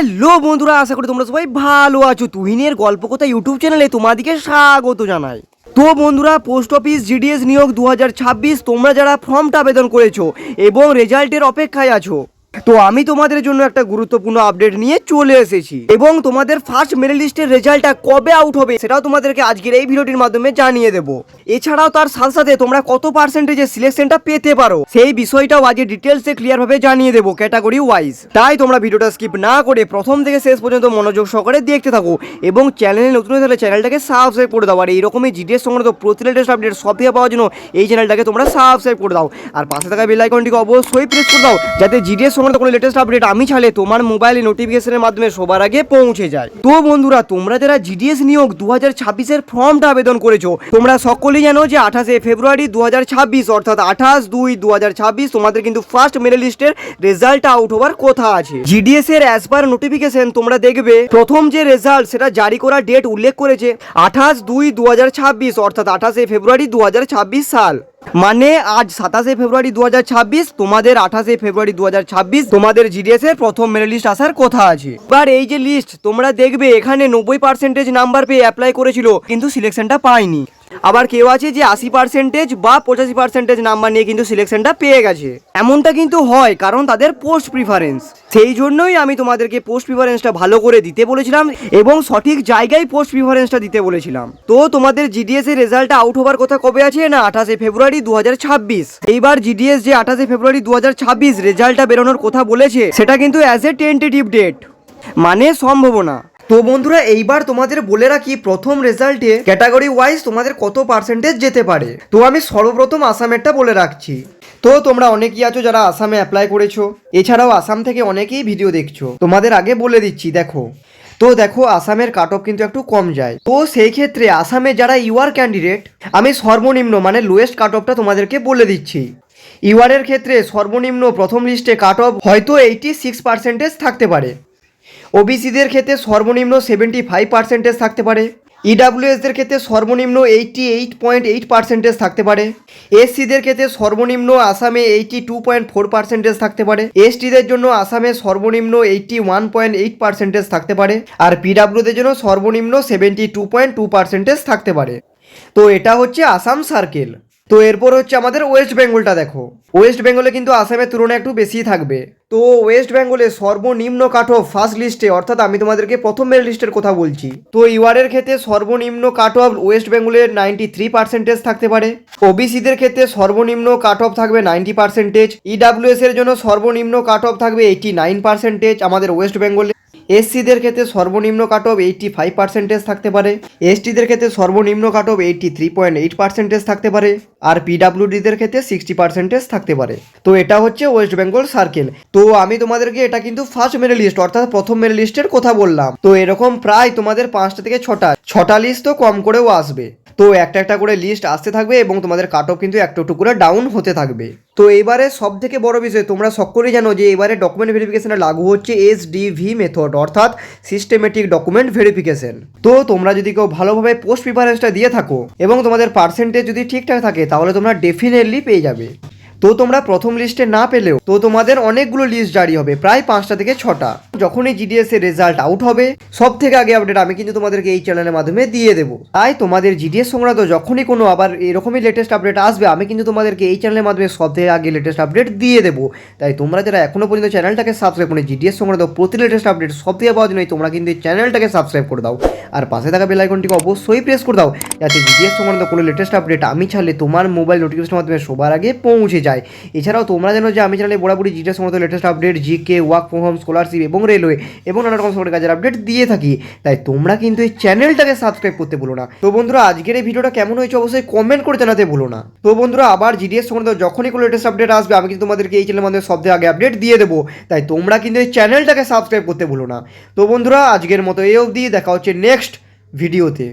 Hello বন্ধুরা, আশা করি তোমরা সবাই ভালো আছো। তুহিনের গল্প কথা ইউটিউব চ্যানেলে তোমাদেরকে স্বাগত জানাই। তো বন্ধুরা, পোস্ট অফিস জিডিএস নিয়োগ 2026 তোমরা যারা ফর্মটা আবেদন করেছো এবং রেজাল্টের অপেক্ষায় আছো, তো আমি তোমাদের জন্য একটা গুরুত্বপূর্ণ আপডেট নিয়ে চলে এসেছি এবং তোমাদের ফার্স্ট মেরিট লিস্টের রেজাল্টটা কবে আউট হবে সেটাও তোমাদেরকে আজকের এই ভিডিওটির মাধ্যমে জানিয়ে দেবো। এছাড়াও তার সাথে সাথে তোমরা কত পার্সেন্টেজে সিলেকশনটা পেতে পারো সেই বিষয়টাও আজকে ডিটেলসে ক্লিয়ারভাবে জানিয়ে দেবো ক্যাটাগরি ওয়াইজ। তাই তোমরা ভিডিওটা স্কিপ না করে প্রথম থেকে শেষ পর্যন্ত মনোযোগ সহকারে দেখতে থাকো এবং চ্যানেলে নতুন হয়ে থাকলে চ্যানেলটাকে সাবস্ক্রাইব করে দাও। আর এইরকমই জিডিএস সংক্রান্ত প্রতি লেটেস্ট আপডেট সব থেকে পাওয়ার জন্য এই চ্যানেলটাকে তোমরা সাবস্ক্রাইব করে দাও আর পাশে থাকা বেল আইকনটিকে অবশ্যই প্রেস করে দাও যাতে জিডিএস সংক্রান্ত কোনো লেটেস্ট আপডেট আমি ছাড়লে তোমার মোবাইলে নোটিফিকেশনের মাধ্যমে সবার আগে পৌঁছে যায়। তো বন্ধুরা, তোমরা যারা জিডিএস নিয়োগ 2026 এর ফর্মটা আবেদন করেছো, তোমরা সকলেই জানো যে 28 ফেব্রুয়ারি 2026 অর্থাৎ 28/2/2026 তোমাদের কিন্তু ফার্স্ট মেরিট লিস্টের রেজাল্ট আউট হওয়ার কথা আছে। জিডিএস এর অ্যাজ পার নোটিফিকেশন তোমরা দেখবে প্রথম যে রেজাল্ট সেটা জারি করার ডেট উল্লেখ করেছে 28/2/2026 অর্থাৎ 28 ফেব্রুয়ারি 2026 সাল। মানে আজ 27 ফেব্রুয়ারি 2026, তোমাদের 28 ফেব্রুয়ারি 2026 তোমাদের জিডিএস এর প্রথম মেরিট লিস্ট আসার কথা আছে। এবার এই যে লিস্ট তোমরা দেখবে এখানে 90% নাম্বার পেয়ে অ্যাপ্লাই করেছিল কিন্তু সিলেকশনটা পায়নি। আবার কেউ আছে যে 80% বা 85% নাম্বার নিয়ে কিন্তু সিলেকশনটা পেয়ে গেছে। এমনটা কিন্তু হয় কারণ তাদের পোস্ট প্রিফারেন্স। সেই জন্যই আমি তোমাদেরকে পোস্ট প্রিফারেন্সটা ভালো করে দিতে বলেছিলাম এবং সঠিক জায়গায় পোস্ট প্রিফারেন্সটা দিতে বলেছিলাম। তো তোমাদের জিডিএস এর রেজাল্টটা আউট হবার কথা কবে আছে না 28 ফেব্রুয়ারি 2026। এইবার জিডিএস যে 28 ফেব্রুয়ারি 2026 রেজাল্টটা বেরোনোর কথা বলেছে সেটা কিন্তু অ্যাজ এ টেন্টেটিভ ডেট, মানে সম্ভাবনা। তো বন্ধুরা, এইবার তোমাদের বলে রাখি প্রথম রেজাল্টে ক্যাটাগরি ওয়াইজ তোমাদের কত পার্সেন্টেজ যেতে পারে। তো আমি সর্বপ্রথম আসামেরটা বলে রাখছি। তো তোমরা অনেকেই আছো যারা আসামে অ্যাপ্লাই করেছো, এছাড়াও আসাম থেকে অনেকেই ভিডিও দেখছো। তোমাদের আগে বলে দিচ্ছি, দেখো আসামের কাট অফ কিন্তু একটু কম যায়। তো সেই ক্ষেত্রে আসামে যারা ইউআর ক্যান্ডিডেট, আমি সর্বনিম্ন মানে লোয়েস্ট কাট অফটা তোমাদেরকে বলে দিচ্ছি। ইউআরের ক্ষেত্রে সর্বনিম্ন প্রথম লিস্টে কাট অফ হয়তো 86% থাকতে পারে। ওবিসিদের ক্ষেত্রে সর্বনিম্ন 75% থাকতে পারে। ইডাব্লিউএসদের ক্ষেত্রে সর্বনিম্ন 88.8% থাকতে পারে। এসসিদের ক্ষেত্রে সর্বনিম্ন আসামে 82.4% থাকতে পারে। এসটিদের জন্য আসামে সর্বনিম্ন 81.8% থাকতে পারে। আর পিডাব্লিউদের জন্য সর্বনিম্ন 72.2% থাকতে পারে। তো এটা হচ্ছে আসাম সার্কেল। তো এরপর হচ্ছে আমাদের ওয়েস্ট বেঙ্গলটা। দেখো ওয়েস্ট বেঙ্গলে কিন্তু আসামের তুলনায় একটু বেশি থাকবে। তো ওয়েস্ট বেঙ্গলে সর্বনিম্ন কাট অফ ফার্স্ট লিস্টে, অর্থাৎ আমি তোমাদেরকে প্রথম মেরিট লিস্টের কথা বলছি। তো ইউআরের ক্ষেত্রে সর্বনিম্ন কাট অফ ওয়েস্ট বেঙ্গলের 93% থাকতে পারে। ওবিসিদের ক্ষেত্রে সর্বনিম্ন কাট অফ থাকবে 90%। ইডাব্লিউএস এর জন্য সর্বনিম্ন কাট অফ থাকবে 89% আমাদের ওয়েস্ট বেঙ্গলে। এসসিদের ক্ষেত্রে সর্বনিম্ন কাট অফ 85% থাকতে পারে। এসটিদের ক্ষেত্রে সর্বনিম্ন কাট অফ 83.8% থাকতে পারে। আর পিডাব্লিউডিদের ক্ষেত্রে 60% থাকতে পারে। তো এটা হচ্ছে ওয়েস্ট বেঙ্গল সার্কেল। তো আমি তোমাদেরকে এটা কিন্তু ফার্স্ট মেরিট লিস্ট অর্থাৎ প্রথম মেরিট লিস্টের কথা বললাম। তো এরকম প্রায় তোমাদের 5টা থেকে 6টা লিস্ট তো কম করেও আসবে। তো একটা করে লিস্ট আসতে থাকবে এবং তোমাদের কাট অফ কিন্তু একটু করে ডাউন হতে থাকবে। তো এবারে সব থেকে বড় বিষয়, তোমরা সকলেই জানো যে এবারে ডকুমেন্ট ভেরিফিকেশনে লাগু হচ্ছে এসডিভি মেথড অর্থাৎ সিস্টেমেটিক ডকুমেন্ট ভেরিফিকেশন। তো তোমরা যদি কেউ ভালোভাবে পোস্ট প্রিফারেন্সটা দিয়ে থাকো এবং তোমাদের পার্সেন্টেজ যদি ঠিকঠাক থাকে তাহলে তোমরা ডেফিনেটলি পেয়ে যাবে। তো তোমরা প্রথম লিস্টে না পেলেও তো তোমাদের অনেকগুলো লিস্ট জারি হবে, প্রায় 5টা থেকে 6টা। যখনই জিডিএস এর রেজাল্ট আউট হবে সব থেকে আগে আপডেট আমি কিন্তু তোমাদেরকে এই চ্যানেলের মাধ্যমে দিয়ে দেবো। তাই তোমাদের জিডিএস সংক্রান্ত যখনই কোনো আবার এরকমই লেটেস্ট আপডেট আসবে আমি কিন্তু তোমাদেরকে এই চ্যানেলের মাধ্যমে সব থেকে আগে লেটেস্ট আপডেট দিয়ে দেবো। তাই তোমরা যারা এখনো পর্যন্ত চ্যানেলটাকে সাবস্ক্রাইব করে জিডিএস সংক্রান্ত প্রতি লেটেস্ট আপডেট সব থেকে পাওয়ার জন্য তোমরা কিন্তু এই চ্যানেলটাকে সাবস্ক্রাইব করে দাও আর পাশে থাকা বেল আইকনটিকে অবশ্যই প্রেস করে দাও যাতে জিডিএস সংক্রান্ত কোনো লেটেস্ট আপডেট আমি ছাড়লে তোমার মোবাইল নোটিফিকেশনের মাধ্যমে সবার আগে পৌঁছে যায়। এছাড়াও তোমরা জানো যে আমি চ্যানেলে বরাবরই জিডিএস সংক্রান্ত latest update, GK, work from home, scholarship এবং রেলওয়ে এবং নানা রকম সরকারি কাজের আপডেট দিয়ে থাকি। তাই তোমরা কিন্তু এই চ্যানেলটাকে সাবস্ক্রাইব করতে ভুলো না। তো বন্ধুরা, আজকের এই ভিডিওটা কেমন হয়েছে অবশ্যই কমেন্ট করে জানাতে ভুলো না। তো বন্ধুরা, আবার জিডিএস সংক্রান্ত যখনই কোনো লেটেস্ট আপডেট আসবে আমি কিন্তু তোমাদেরকে এই চ্যানেলের মাধ্যমে সব থেকে আগে আপডেট দিয়ে দেবো। তাই তোমরা কিন্তু এই চ্যানেলটাকে সাবস্ক্রাইব করতে ভুলো না। তো বন্ধুরা, আজকের মতো এই অবধি, দেখা হচ্ছে নেক্সট ভিডিওতে।